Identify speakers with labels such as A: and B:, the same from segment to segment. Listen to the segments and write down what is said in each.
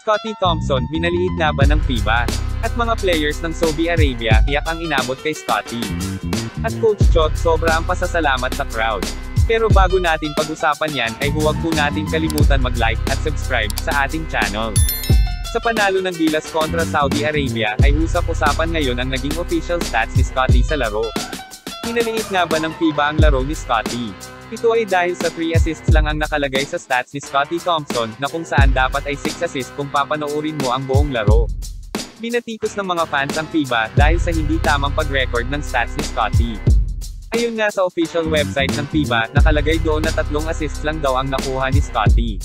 A: Scottie Thompson, minaliit na ba ng FIBA? At mga players ng Saudi Arabia, iyak ang inabot kay Scottie. At Coach Chot, sobra ang pasasalamat sa crowd. Pero bago natin pag-usapan yan, ay huwag po natin kalimutan mag-like at subscribe sa ating channel. Sa panalo ng Gilas kontra Saudi Arabia, ay usap-usapan ngayon ang naging official stats ni Scottie sa laro. Minaliit nga ba ng FIBA ang laro ni Scottie? Ito ay dahil sa 3 assists lang ang nakalagay sa stats ni Scottie Thompson, na kung saan dapat ay 6 assists kung papanoorin mo ang buong laro. Binatikos ng mga fans ang FIBA, dahil sa hindi tamang pag-record ng stats ni Scottie. Ayon nga sa official website ng FIBA, nakalagay doon na 3 assists lang daw ang nakuha ni Scottie.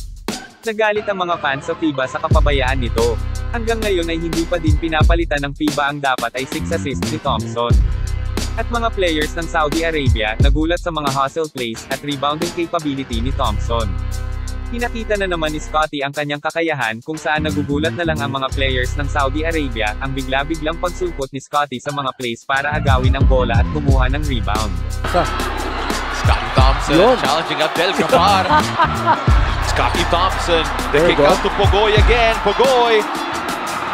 A: Nagalit ang mga fans sa FIBA sa kapabayaan nito. Hanggang ngayon ay hindi pa din pinapalitan ng FIBA ang dapat ay 6 assists ni Thompson. At mga players ng Saudi Arabia, nagulat sa mga hustle plays, at rebounding capability ni Thompson. Pinakita na naman ni Scottie ang kanyang kakayahan, kung saan nagugulat na lang ang mga players ng Saudi Arabia, ang bigla-biglang pagsulpot ni Scottie sa mga plays para agawin ang bola at kumuha ng rebound.
B: Scottie Thompson challenging Abdel Ghaffar. Scottie Thompson, the kick out to Pogoy again. Pogoy,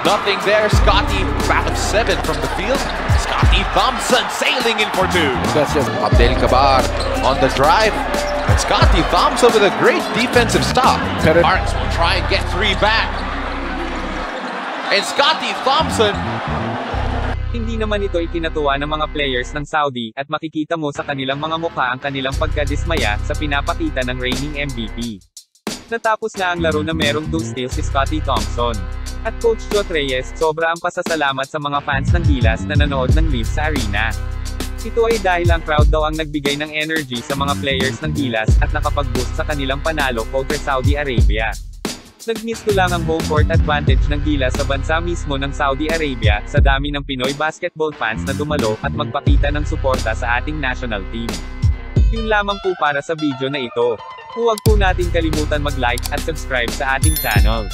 B: nothing there. Scottie back of 7 from the field. Scottie Thompson sailing in for 2. Abdel Ghaffar on the drive. And Scottie Thompson with a great defensive stop. Parks will try and get 3 back. And Scottie Thompson.
A: Hindi naman ito ikinatuwa ng mga players ng Saudi, at makikita mo sa kanilang mga mukha ang kanilang pagkadismaya sa pinapakita ng reigning MVP. Natapos nga ang laro na merong 2 steals si Scottie Thompson. At Coach Chot Reyes, sobra ang pasasalamat sa mga fans ng Gilas na nanood ng live sa arena. Ito ay dahil ang crowd daw ang nagbigay ng energy sa mga players ng Gilas, at nakapag-boost sa kanilang panalo kontra Saudi Arabia. Nag-misto lang ang home court advantage ng Gilas sa bansa mismo ng Saudi Arabia, sa dami ng Pinoy basketball fans na dumalo, at magpakita ng suporta sa ating national team. Yun lamang po para sa video na ito. Huwag po natin kalimutan mag-like at subscribe sa ating channel.